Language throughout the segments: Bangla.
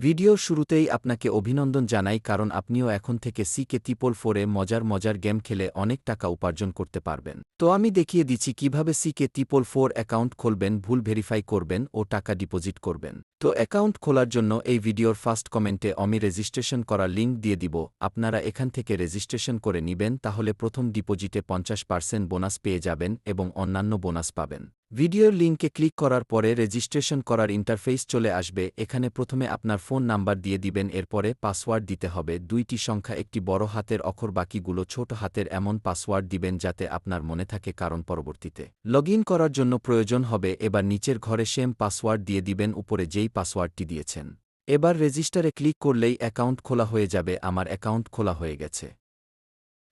ভিডিওর শুরুতেই আপনাকে অভিনন্দন জানাই কারণ আপনিও এখন থেকে CK444-এ মজার গেম খেলে অনেক টাকা উপার্জন করতে পারবেন। তো আমি দেখিয়ে দিচ্ছি কিভাবে CK444 অ্যাকাউন্ট খুলবেন, ভুল ভেরিফাই করবেন ও টাকা ডিপোজিট করবেন। তো অ্যাকাউন্ট খোলার জন্য এই ভিডিওর ফার্স্ট কমেন্টে আমি রেজিস্ট্রেশন করার লিঙ্ক দিয়ে দিব, আপনারা এখান থেকে রেজিস্ট্রেশন করে নিবেন, তাহলে প্রথম ডিপোজিটে 50% বোনাস পেয়ে যাবেন এবং অন্যান্য বোনাস পাবেন। ভিডিওর লিঙ্কে ক্লিক করার পরে রেজিস্ট্রেশন করার ইন্টারফেস চলে আসবে। এখানে প্রথমে আপনার ফোন নাম্বার দিয়ে দিবেন, এরপরে পাসওয়ার্ড দিতে হবে। 2টি সংখ্যা, একটি বড় হাতের অক্ষর, বাকিগুলো ছোট হাতের, এমন পাসওয়ার্ড দিবেন যাতে আপনার মনে থাকে, কারণ পরবর্তীতে লগইন করার জন্য প্রয়োজন হবে। এবার নিচের ঘরে সেম পাসওয়ার্ড দিয়ে দিবেন উপরে যেই পাসওয়ার্ডটি দিয়েছেন। এবার রেজিস্টারে ক্লিক করলেই অ্যাকাউন্ট খোলা হয়ে যাবে। আমার অ্যাকাউন্ট খোলা হয়ে গেছে।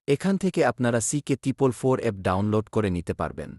এখান থেকে আপনারা CK444 অ্যাপ ডাউনলোড করে নিতে পারবেন।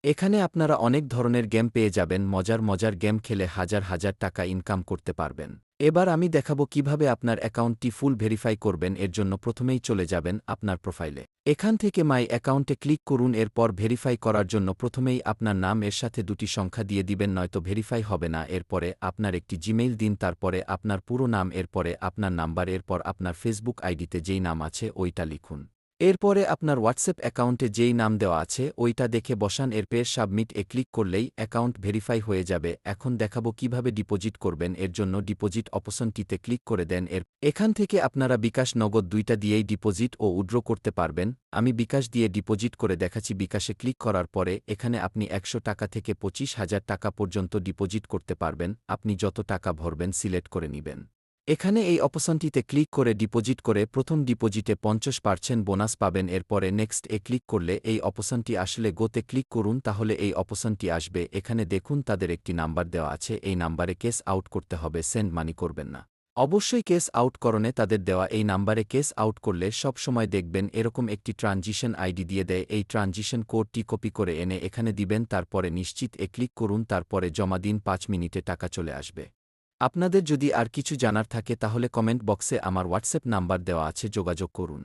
এখানে আপনারা অনেক ধরনের গেম পেয়ে যাবেন, মজার গেম খেলে হাজার টাকা ইনকাম করতে পারবেন। এবার আমি দেখাবো কিভাবে আপনার অ্যাকাউন্টটি ফুল ভেরিফাই করবেন। এর জন্য প্রথমেই চলে যাবেন আপনার প্রোফাইলে। এখান থেকে মাই অ্যাকাউন্টে ক্লিক করুন। এরপর ভেরিফাই করার জন্য প্রথমেই আপনার নাম এর সাথে 2টি সংখ্যা দিয়ে দিবেন, নয়তো ভেরিফাই হবে না। এরপরে আপনার একটি জিমেইল দিন, তারপরে আপনার পুরো নাম, এরপরে আপনার নাম্বার, এরপর আপনার ফেসবুক আইডিতে যেই নাম আছে ওইটা লিখুন। এরপরে আপনার হোয়াটসঅ্যাপ অ্যাকাউন্টে যেই নাম দেওয়া আছে ওইটা দেখে বসান। এরপর সাবমিট এ ক্লিক করলেই অ্যাকাউন্ট ভেরিফাই হয়ে যাবে। এখন দেখাবো কিভাবে ডিপোজিট করবেন। এর জন্য ডিপোজিট অপশনটিতে ক্লিক করে দেন। এখান থেকে আপনারা বিকাশ, নগদ দুইটা দিয়েই ডিপোজিট ও উইথড্র করতে পারবেন। আমি বিকাশ দিয়ে ডিপোজিট করে দেখাচ্ছি। বিকাশে ক্লিক করার পরে এখানে আপনি 100 টাকা থেকে 25,000 টাকা পর্যন্ত ডিপোজিট করতে পারবেন। আপনি যত টাকা ভরবেন সিলেক্ট করে নিবেন। এখানে এই অপশনটিতে ক্লিক করে ডিপোজিট করে প্রথম ডিপোজিটে 50% বোনাস পাবেন। এরপরে নেক্সট এ ক্লিক করলে এই অপশনটি আসলে গোতে ক্লিক করুন, তাহলে এই অপশনটি আসবে। এখানে দেখুন তাদের একটি নাম্বার দেওয়া আছে, এই নাম্বারে কেস আউট করতে হবে, সেন্ড মানি করবেন না। অবশ্যই কেস আউট করণে তাদের দেওয়া এই নাম্বারে কেস আউট করলে সব সময় দেখবেন এরকম একটি ট্রানজিশন আইডি দিয়ে দেয়। এই ট্রানজিশন কোডটি কপি করে এনে এখানে দিবেন, তারপরে নিশ্চিত এ ক্লিক করুন, তারপরে জমা দিন। 5 মিনিটে টাকা চলে আসবে। আপনাদের যদি আর কিছু জানার থাকে তাহলে কমেন্ট বক্সে আমার হোয়াটসঅ্যাপ নাম্বার দেওয়া আছে, যোগাযোগ করুন।